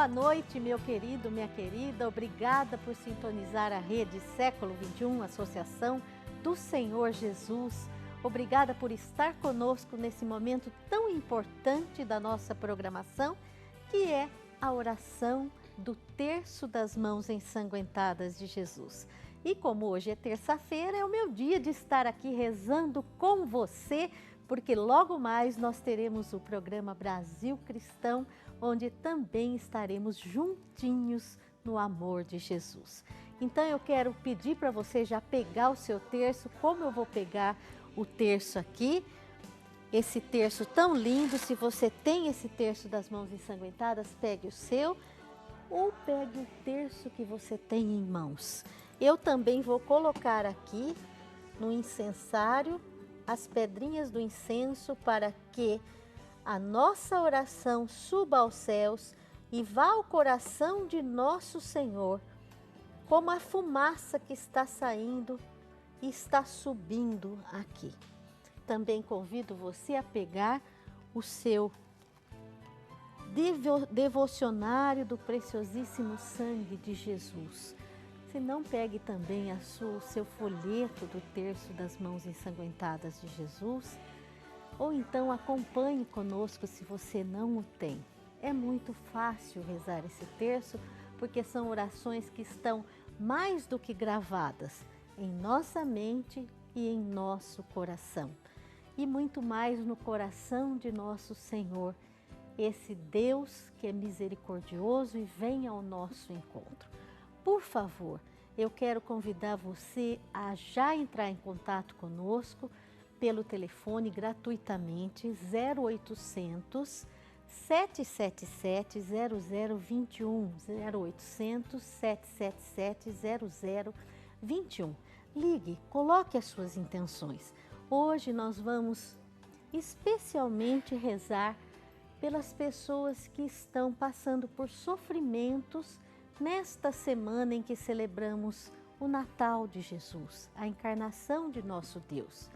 Boa noite, meu querido, minha querida. Obrigada por sintonizar a Rede Século XXI, Associação do Senhor Jesus. Obrigada por estar conosco nesse momento tão importante da nossa programação, que é a oração do Terço das Mãos Ensanguentadas de Jesus. E como hoje é terça-feira, é o meu dia de estar aqui rezando com você, porque logo mais nós teremos o programa Brasil Cristão, onde também estaremos juntinhos no amor de Jesus. Então eu quero pedir para você já pegar o seu terço, como eu vou pegar o terço aqui, esse terço tão lindo. Se você tem esse terço das mãos ensanguentadas, pegue o seu ou pegue o terço que você tem em mãos. Eu também vou colocar aqui no incensário as pedrinhas do incenso para que a nossa oração suba aos céus e vá ao coração de nosso Senhor, como a fumaça que está saindo e está subindo aqui. Também convido você a pegar o seu devocionário do preciosíssimo sangue de Jesus. Se não, pegue também o seu folheto do terço das mãos ensanguentadas de Jesus, ou então acompanhe conosco se você não o tem. É muito fácil rezar esse terço, porque são orações que estão mais do que gravadas em nossa mente e em nosso coração. E muito mais no coração de nosso Senhor, esse Deus que é misericordioso e vem ao nosso encontro. Por favor, eu quero convidar você a já entrar em contato conosco pelo telefone gratuitamente 0800 777 0021, 0800 777 0021. Ligue, coloque as suas intenções. Hoje nós vamos especialmente rezar pelas pessoas que estão passando por sofrimentos nesta semana em que celebramos o Natal de Jesus, a encarnação de nosso Deus.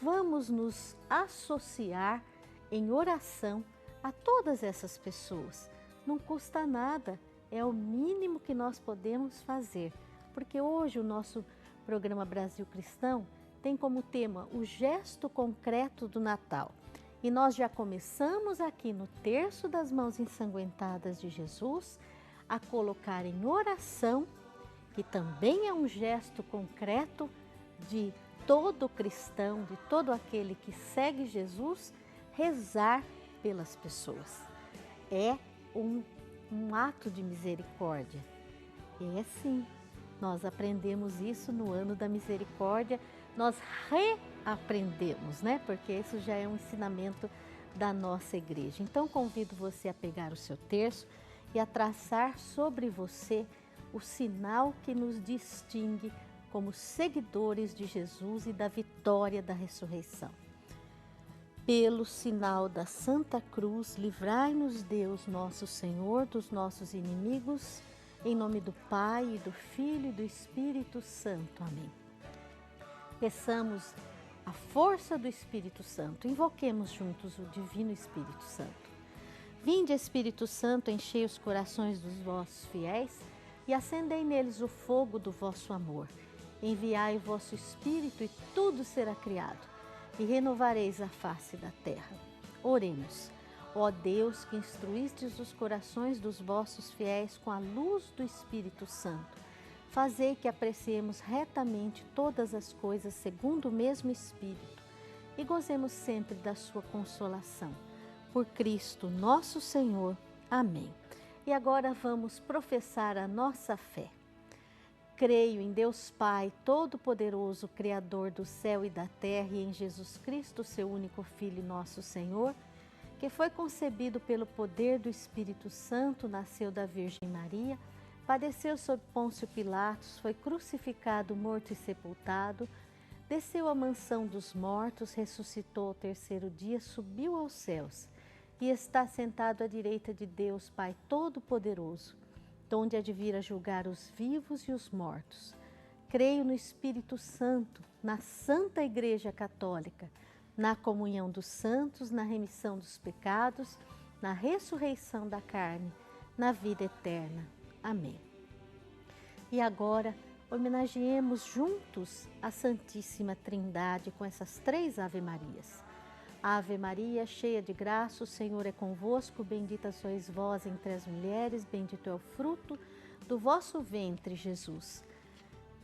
Vamos nos associar em oração a todas essas pessoas. Não custa nada, é o mínimo que nós podemos fazer, porque hoje o nosso programa Brasil Cristão tem como tema o gesto concreto do Natal. E nós já começamos aqui no Terço das Mãos Ensanguentadas de Jesus a colocar em oração, que também é um gesto concreto de todo cristão, de todo aquele que segue Jesus, rezar pelas pessoas. É um ato de misericórdia. É sim, nós aprendemos isso no ano da misericórdia, nós reaprendemos, né? Porque isso já é um ensinamento da nossa igreja. Então convido você a pegar o seu terço e a traçar sobre você o sinal que nos distingue como seguidores de Jesus e da vitória da ressurreição. Pelo sinal da Santa Cruz, livrai-nos Deus nosso Senhor dos nossos inimigos, em nome do Pai, e do Filho e do Espírito Santo. Amém. Peçamos a força do Espírito Santo, invoquemos juntos o Divino Espírito Santo. Vinde, Espírito Santo, enchei os corações dos vossos fiéis e acendei neles o fogo do vosso amor. Enviai o vosso Espírito e tudo será criado, e renovareis a face da terra. Oremos. Ó Deus, que instruístes os corações dos vossos fiéis com a luz do Espírito Santo, fazei que apreciemos retamente todas as coisas segundo o mesmo Espírito e gozemos sempre da sua consolação. Por Cristo nosso Senhor. Amém. E agora vamos professar a nossa fé. Creio em Deus Pai, Todo-Poderoso, Criador do céu e da terra, e em Jesus Cristo, seu único Filho, nosso Senhor, que foi concebido pelo poder do Espírito Santo, nasceu da Virgem Maria, padeceu sob Pôncio Pilatos, foi crucificado, morto e sepultado, desceu à mansão dos mortos, ressuscitou ao terceiro dia, subiu aos céus e está sentado à direita de Deus Pai Todo-Poderoso, donde há de vir a julgar os vivos e os mortos. Creio no Espírito Santo, na Santa Igreja Católica, na comunhão dos santos, na remissão dos pecados, na ressurreição da carne, na vida eterna. Amém. E agora, homenageemos juntos a Santíssima Trindade com essas 3 Ave-Marias. Ave Maria, cheia de graça, o Senhor é convosco, bendita sois vós entre as mulheres, bendito é o fruto do vosso ventre, Jesus.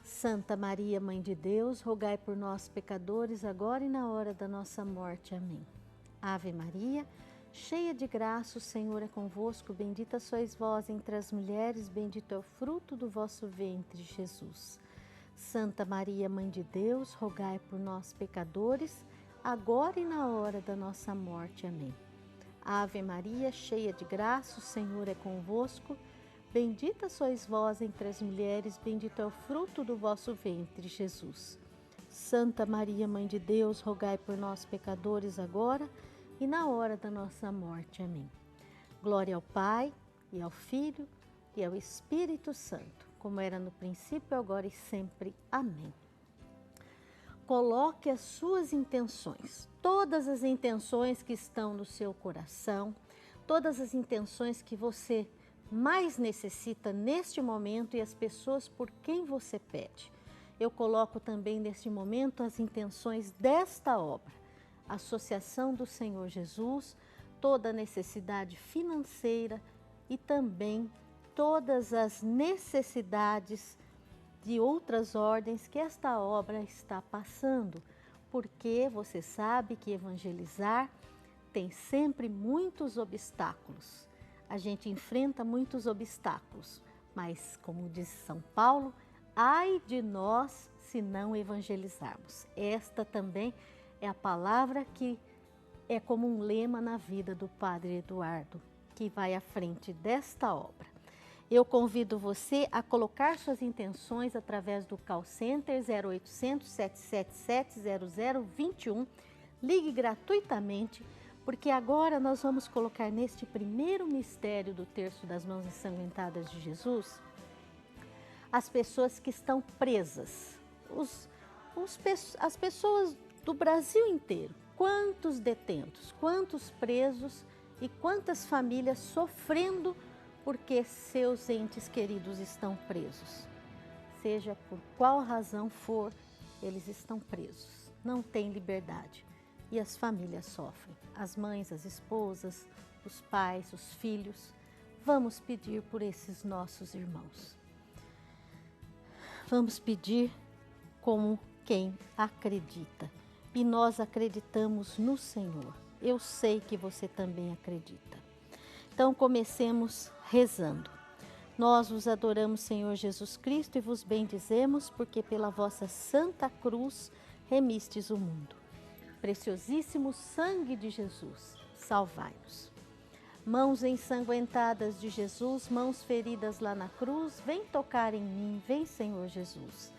Santa Maria, Mãe de Deus, rogai por nós, pecadores, agora e na hora da nossa morte. Amém. Ave Maria, cheia de graça, o Senhor é convosco, bendita sois vós entre as mulheres, bendito é o fruto do vosso ventre, Jesus. Santa Maria, Mãe de Deus, rogai por nós, pecadores, agora e na hora da nossa morte. Amém. Ave Maria, cheia de graça, o Senhor é convosco, bendita sois vós entre as mulheres, bendito é o fruto do vosso ventre, Jesus. Santa Maria, Mãe de Deus, rogai por nós, pecadores, agora e na hora da nossa morte. Amém. Glória ao Pai, e ao Filho, e ao Espírito Santo, como era no princípio, agora e sempre. Amém. Coloque as suas intenções, todas as intenções que estão no seu coração, todas as intenções que você mais necessita neste momento e as pessoas por quem você pede. Eu coloco também neste momento as intenções desta obra, Associação do Senhor Jesus, toda a necessidade financeira e também todas as necessidades de outras ordens que esta obra está passando, porque você sabe que evangelizar tem sempre muitos obstáculos. A gente enfrenta muitos obstáculos, mas como diz São Paulo, ai de nós se não evangelizarmos. Esta também é a palavra que é como um lema na vida do Padre Eduardo, que vai à frente desta obra. Eu convido você a colocar suas intenções através do call center 0800 777 0021. Ligue gratuitamente, porque agora nós vamos colocar neste primeiro mistério do Terço das Mãos Ensanguentadas de Jesus as pessoas que estão presas, as pessoas do Brasil inteiro. Quantos detentos, quantos presos e quantas famílias sofrendo porque seus entes queridos estão presos. Seja por qual razão for, eles estão presos, não têm liberdade. E as famílias sofrem, as mães, as esposas, os pais, os filhos. Vamos pedir por esses nossos irmãos. Vamos pedir como quem acredita. E nós acreditamos no Senhor. Eu sei que você também acredita. Então comecemos rezando. Nós vos adoramos, Senhor Jesus Cristo, e vos bendizemos, porque pela vossa santa cruz remistes o mundo. Preciosíssimo sangue de Jesus, salvai-nos. Mãos ensanguentadas de Jesus, mãos feridas lá na cruz, vem tocar em mim, vem, Senhor Jesus.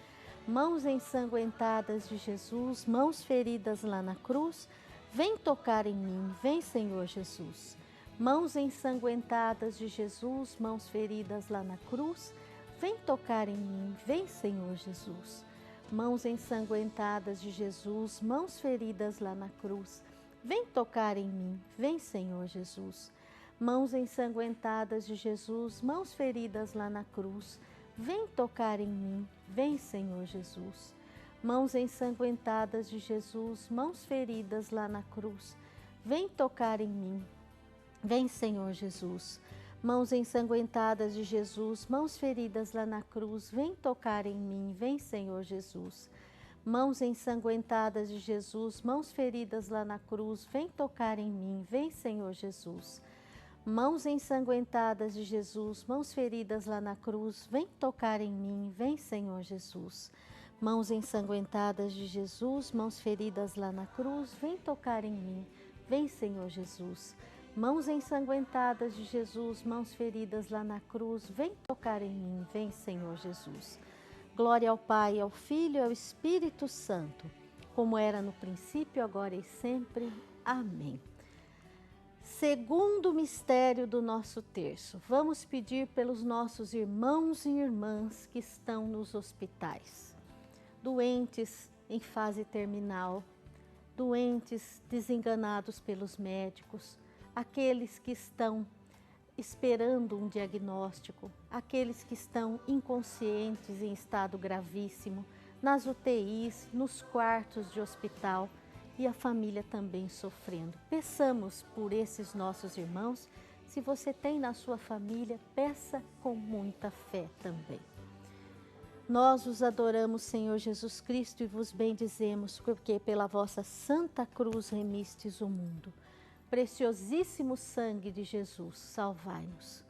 Mãos ensanguentadas de Jesus, mãos feridas lá na cruz, vem tocar em mim, vem, Senhor Jesus. Mãos ensanguentadas de Jesus, mãos feridas lá na cruz, vem tocar em mim, vem, Senhor Jesus. Mãos ensanguentadas de Jesus, mãos feridas lá na cruz, vem tocar em mim, vem, Senhor Jesus. Mãos ensanguentadas de Jesus, mãos feridas lá na cruz, vem tocar em mim, vem, Senhor Jesus. Mãos ensanguentadas de Jesus, mãos feridas lá na cruz, vem tocar em mim, vem, Senhor Jesus. Mãos ensanguentadas de Jesus, mãos feridas lá na cruz, vem tocar em mim, vem, Senhor Jesus. Mãos ensanguentadas de Jesus, mãos feridas lá na cruz, vem tocar em mim, vem, Senhor Jesus. Mãos ensanguentadas de Jesus, mãos feridas lá na cruz, vem tocar em mim, vem, Senhor Jesus. Mãos ensanguentadas de Jesus, mãos feridas lá na cruz, vem tocar em mim, vem, Senhor Jesus. Mãos ensanguentadas de Jesus, mãos feridas lá na cruz, vem tocar em mim, vem, Senhor Jesus. Glória ao Pai, ao Filho e ao Espírito Santo, como era no princípio, agora e sempre. Amém. Segundo mistério do nosso terço, vamos pedir pelos nossos irmãos e irmãs que estão nos hospitais, doentes em fase terminal, doentes desenganados pelos médicos, aqueles que estão esperando um diagnóstico, aqueles que estão inconscientes em estado gravíssimo, nas UTIs, nos quartos de hospital e a família também sofrendo. Peçamos por esses nossos irmãos. Se você tem na sua família, peça com muita fé também. Nós os adoramos, Senhor Jesus Cristo, e vos bendizemos, porque pela vossa santa cruz remistes o mundo. Preciosíssimo sangue de Jesus, salvai-nos.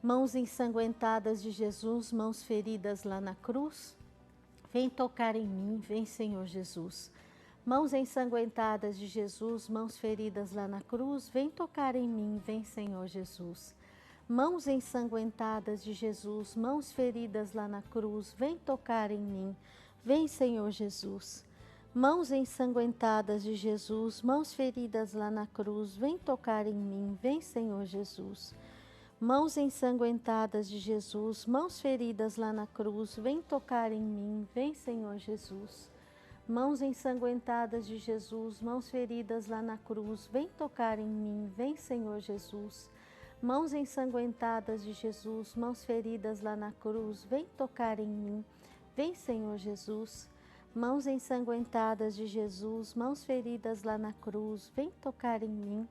Mãos ensanguentadas de Jesus, mãos feridas lá na cruz, vem tocar em mim, vem, Senhor Jesus. Mãos ensanguentadas de Jesus, mãos feridas lá na cruz, vem tocar em mim, vem, Senhor Jesus. Mãos ensanguentadas de Jesus, mãos feridas lá na cruz, vem tocar em mim, vem, Senhor Jesus. Mãos ensanguentadas de Jesus, mãos feridas lá na cruz, vem tocar em mim, vem, Senhor Jesus. Mãos ensanguentadas de Jesus, mãos feridas lá na cruz, vem tocar em mim, vem, Senhor Jesus. Mãos ensanguentadas de Jesus, mãos feridas lá na cruz, vem tocar em mim, vem, Senhor Jesus. Mãos ensanguentadas de Jesus, mãos feridas lá na cruz, vem tocar em mim, vem, Senhor Jesus. Mãos ensanguentadas de Jesus, mãos feridas lá na cruz, vem tocar em mim,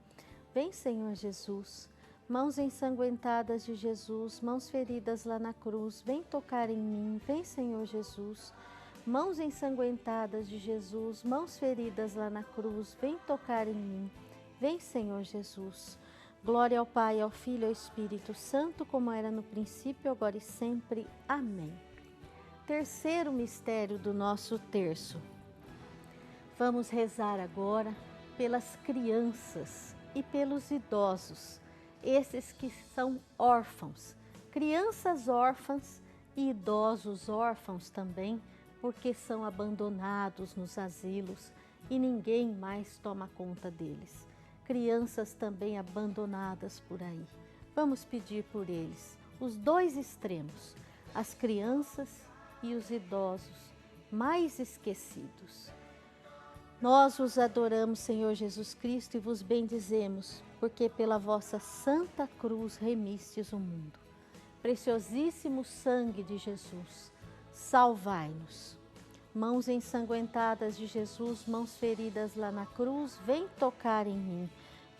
vem, Senhor Jesus. Mãos ensanguentadas de Jesus, mãos feridas lá na cruz, vem tocar em mim, vem, Senhor Jesus. Mãos ensanguentadas de Jesus, mãos feridas lá na cruz, vem tocar em mim, vem, Senhor Jesus. Glória ao Pai, ao Filho e ao Espírito Santo, como era no princípio, agora e sempre. Amém. Terceiro mistério do nosso terço. Vamos rezar agora pelas crianças e pelos idosos, esses que são órfãos, crianças órfãs e idosos órfãos também, porque são abandonados nos asilos e ninguém mais toma conta deles. Crianças também abandonadas por aí. Vamos pedir por eles, os dois extremos, as crianças e os idosos mais esquecidos. Nós os adoramos, Senhor Jesus Cristo, e vos bendizemos, porque pela vossa santa cruz remistes o mundo. Preciosíssimo sangue de Jesus, salvai-nos. Mãos ensanguentadas de Jesus, mãos feridas lá na cruz, vem tocar em mim,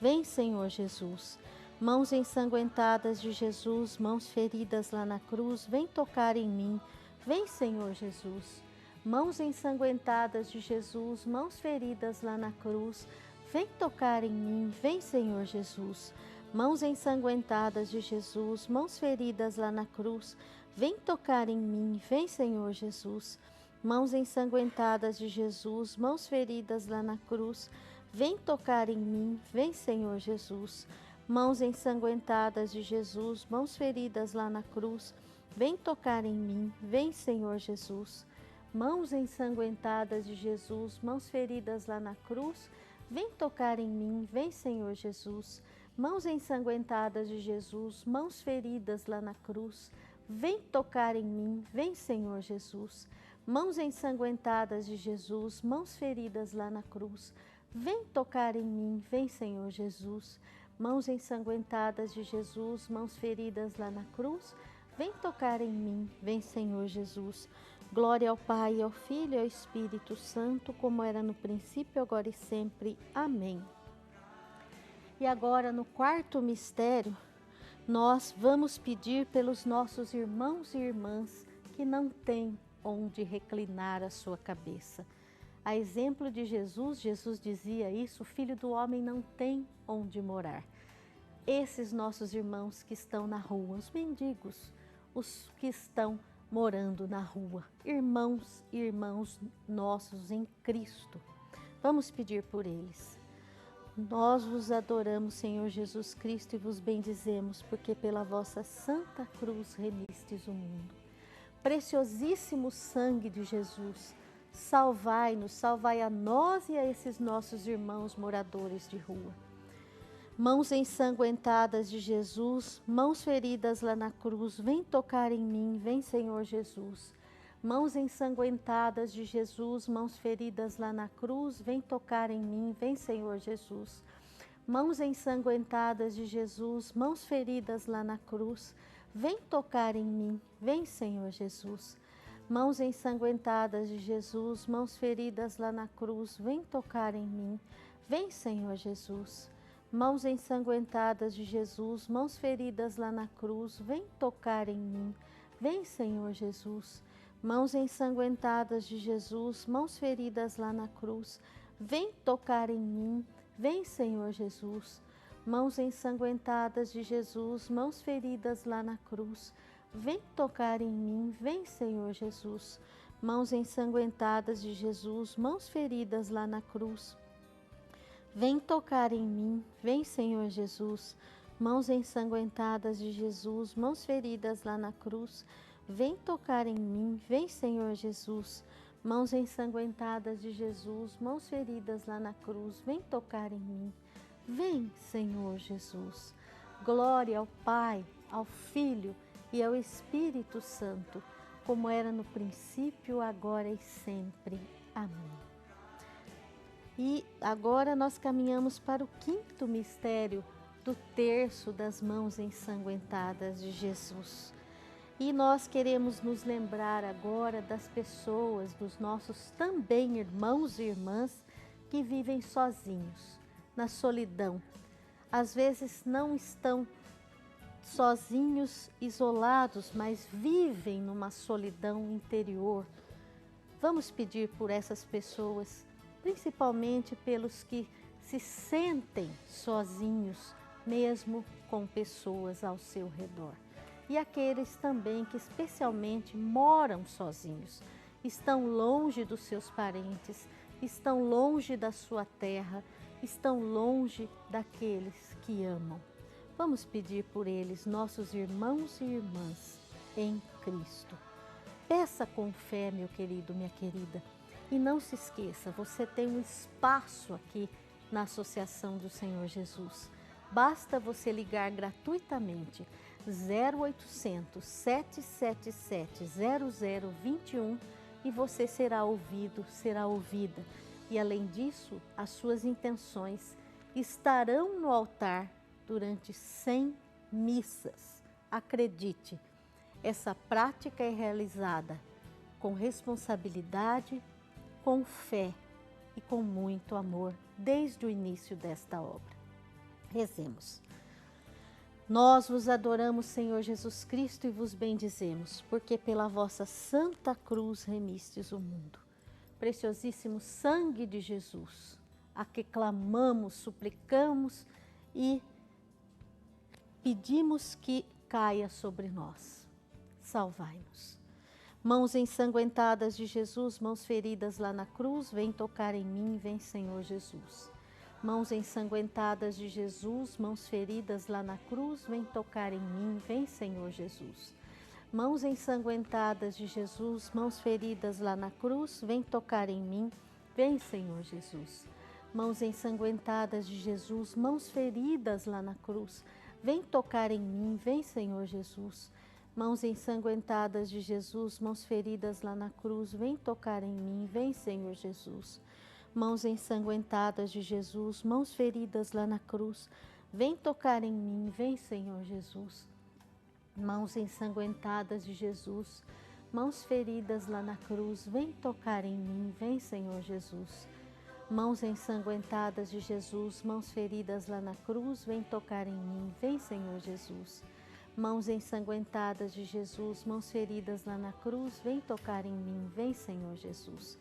vem, Senhor Jesus. Mãos ensanguentadas de Jesus, mãos feridas lá na cruz, vem tocar em mim, vem, Senhor Jesus. Mãos ensanguentadas de Jesus, mãos feridas lá na cruz, vem tocar em mim, vem, Senhor Jesus. Mãos ensanguentadas de Jesus, mãos feridas lá na cruz, vem tocar em mim, vem, Senhor Jesus. Mãos ensanguentadas de Jesus, mãos feridas lá na cruz, vem tocar em mim, vem, Senhor Jesus. Mãos ensanguentadas de Jesus, mãos feridas lá na cruz, vem tocar em mim, vem, Senhor Jesus. Mãos ensanguentadas de Jesus, mãos feridas lá na cruz, vem tocar em mim, vem, Senhor Jesus. Mãos ensanguentadas de Jesus, mãos feridas lá na cruz, vem tocar em mim, vem, Senhor Jesus. Mãos ensanguentadas de Jesus, mãos feridas lá na cruz, vem tocar em mim, vem, Senhor Jesus. Mãos ensanguentadas de Jesus, mãos feridas lá na cruz, vem tocar em mim, vem, Senhor Jesus. Glória ao Pai, ao Filho e ao Espírito Santo, como era no princípio, agora e sempre. Amém. E agora, no quarto mistério, nós vamos pedir pelos nossos irmãos e irmãs que não têm onde reclinar a sua cabeça. A exemplo de Jesus, Jesus dizia isso: o Filho do Homem não tem onde morar. Esses nossos irmãos que estão na rua, os mendigos, os que estão morando na rua, irmãos e irmãos nossos em Cristo. Vamos pedir por eles. Nós vos adoramos, Senhor Jesus Cristo, e vos bendizemos, porque pela vossa santa cruz remistes o mundo. Preciosíssimo sangue de Jesus, salvai-nos, salvai a nós e a esses nossos irmãos moradores de rua. Mãos ensanguentadas de Jesus, mãos feridas lá na cruz, vem tocar em mim, vem, Senhor Jesus. Mãos ensanguentadas de Jesus, mãos feridas lá na cruz, vem tocar em mim, vem, Senhor Jesus. Mãos ensanguentadas de Jesus, mãos feridas lá na cruz, vem tocar em mim, vem, Senhor Jesus. Mãos ensanguentadas de Jesus, mãos feridas lá na cruz, vem tocar em mim, vem, Senhor Jesus. Mãos ensanguentadas de Jesus, mãos feridas lá na cruz, vem tocar em mim, vem, Senhor Jesus. Mãos ensanguentadas de Jesus, mãos feridas lá na cruz, vem tocar em mim, vem, Senhor Jesus. Mãos ensanguentadas de Jesus, mãos feridas lá na cruz, vem tocar em mim, vem, Senhor Jesus. Mãos ensanguentadas de Jesus, mãos feridas lá na cruz, vem tocar em mim, vem, Senhor Jesus. Mãos ensanguentadas de Jesus, mãos feridas lá na cruz, vem tocar em mim, vem, Senhor Jesus. Mãos ensanguentadas de Jesus, mãos feridas lá na cruz, vem tocar em mim, vem, Senhor Jesus. Glória ao Pai, ao Filho e ao Espírito Santo, como era no princípio, agora e sempre. Amém. E agora nós caminhamos para o quinto mistério do terço das mãos ensanguentadas de Jesus. E nós queremos nos lembrar agora das pessoas, dos nossos também irmãos e irmãs que vivem sozinhos, na solidão. Às vezes não estão sozinhos, isolados, mas vivem numa solidão interior. Vamos pedir por essas pessoas, principalmente pelos que se sentem sozinhos, mesmo com pessoas ao seu redor. E aqueles também que especialmente moram sozinhos, estão longe dos seus parentes, estão longe da sua terra, estão longe daqueles que amam. Vamos pedir por eles, nossos irmãos e irmãs em Cristo. Peça com fé, meu querido, minha querida. E não se esqueça, você tem um espaço aqui na Associação do Senhor Jesus. Basta você ligar gratuitamente 0800 777 0021 e você será ouvido, será ouvida. E além disso, as suas intenções estarão no altar durante 100 missas. Acredite, essa prática é realizada com responsabilidade, com fé e com muito amor desde o início desta obra. Rezemos. Nós vos adoramos, Senhor Jesus Cristo, e vos bendizemos, porque pela vossa santa cruz remistes o mundo. Preciosíssimo sangue de Jesus, a que clamamos, suplicamos e pedimos que caia sobre nós. Salvai-nos. Mãos ensanguentadas de Jesus, mãos feridas lá na cruz, vem tocar em mim, vem, Senhor Jesus. Mãos ensanguentadas de Jesus, mãos feridas lá na cruz, vem tocar em mim, vem, Senhor Jesus. Mãos ensanguentadas de Jesus, mãos feridas lá na cruz, vem tocar em mim, vem, Senhor Jesus. Mãos ensanguentadas de Jesus, mãos feridas lá na cruz, vem tocar em mim, vem, Senhor Jesus. Mãos ensanguentadas de Jesus, mãos feridas lá na cruz, vem tocar em mim, vem, Senhor Jesus. Mãos ensanguentadas de Jesus, mãos feridas lá na cruz, vem tocar em mim, vem, Senhor Jesus. Mãos ensanguentadas de Jesus, mãos feridas lá na cruz, vem tocar em mim, vem, Senhor Jesus. Mãos ensanguentadas de Jesus, mãos feridas lá na cruz, vem tocar em mim, vem, Senhor Jesus. Mãos ensanguentadas de Jesus, mãos feridas lá na cruz, vem tocar em mim, vem, Senhor Jesus.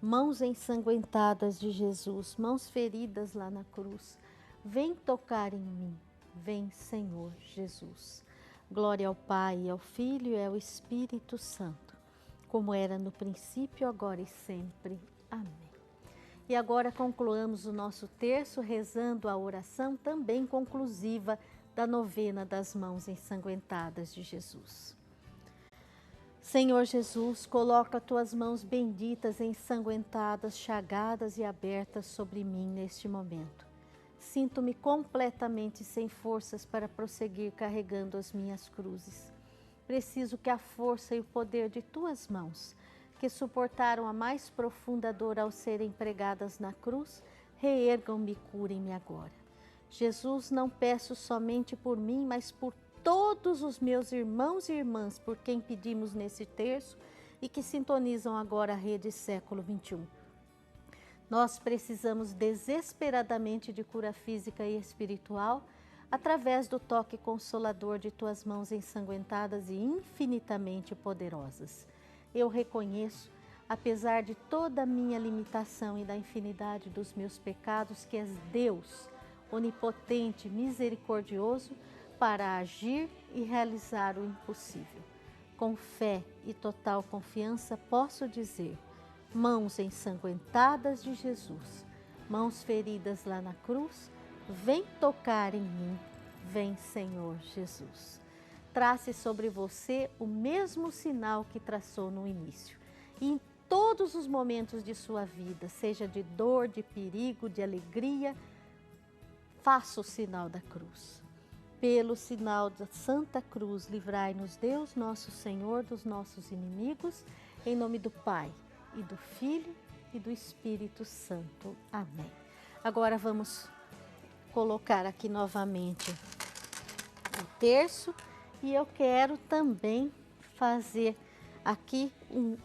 Mãos ensanguentadas de Jesus, mãos feridas lá na cruz, vem tocar em mim, vem, Senhor Jesus. Glória ao Pai, ao Filho e ao Espírito Santo, como era no princípio, agora e sempre. Amém. E agora concluamos o nosso terço rezando a oração também conclusiva da novena das mãos ensanguentadas de Jesus. Senhor Jesus, coloca tuas mãos benditas, ensanguentadas, chagadas e abertas sobre mim neste momento. Sinto-me completamente sem forças para prosseguir carregando as minhas cruzes. Preciso que a força e o poder de tuas mãos, que suportaram a mais profunda dor ao serem pregadas na cruz, reergam-me e curem-me agora. Jesus, não peço somente por mim, mas por todos os meus irmãos e irmãs, por quem pedimos nesse terço e que sintonizam agora a Rede Século XXI. Nós precisamos desesperadamente de cura física e espiritual através do toque consolador de tuas mãos ensanguentadas e infinitamente poderosas. Eu reconheço, apesar de toda a minha limitação e da infinidade dos meus pecados, que és Deus, onipotente, misericordioso, para agir e realizar o impossível. Com fé e total confiança posso dizer: mãos ensanguentadas de Jesus, mãos feridas lá na cruz, vem tocar em mim, vem, Senhor Jesus. Trace sobre você o mesmo sinal que traçou no início. E em todos os momentos de sua vida, seja de dor, de perigo, de alegria, faça o sinal da cruz. Pelo sinal da Santa Cruz, livrai-nos Deus, nosso Senhor, dos nossos inimigos, em nome do Pai, e do Filho, e do Espírito Santo. Amém. Agora vamos colocar aqui novamente o terço, e eu quero também fazer aqui um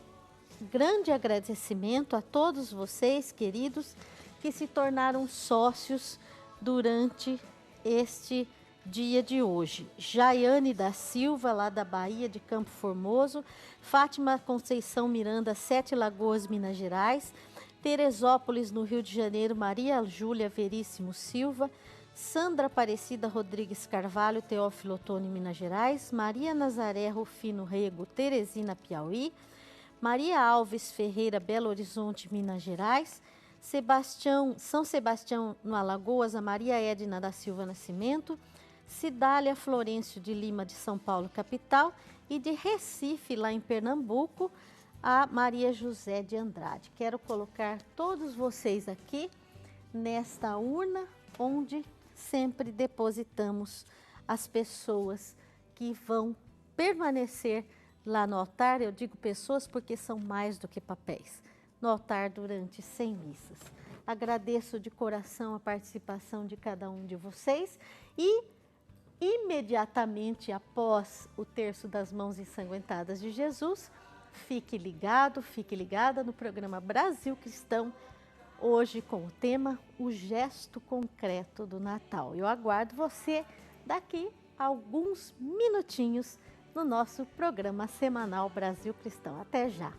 grande agradecimento a todos vocês, queridos, que se tornaram sócios durante este dia de hoje. Jaiane da Silva, lá da Bahia, de Campo Formoso, Fátima Conceição Miranda, Sete Lagoas, Minas Gerais, Teresópolis, no Rio de Janeiro, Maria Júlia Veríssimo Silva, Sandra Aparecida Rodrigues Carvalho, Teófilo Otoni, Minas Gerais, Maria Nazaré Rufino Rego, Teresina, Piauí, Maria Alves Ferreira, Belo Horizonte, Minas Gerais, São Sebastião, no Alagoas, a Maria Edna da Silva Nascimento, Cidália Florencio de Lima, de São Paulo, capital, e de Recife, lá em Pernambuco, a Maria José de Andrade. Quero colocar todos vocês aqui nesta urna, onde sempre depositamos as pessoas que vão permanecer lá no altar. Eu digo pessoas porque são mais do que papéis, no altar durante 100 missas. Agradeço de coração a participação de cada um de vocês e imediatamente após o terço das mãos ensanguentadas de Jesus, fique ligado, fique ligada no programa Brasil Cristão, hoje com o tema O Gesto Concreto do Natal. Eu aguardo você daqui a alguns minutinhos no nosso programa semanal Brasil Cristão. Até já!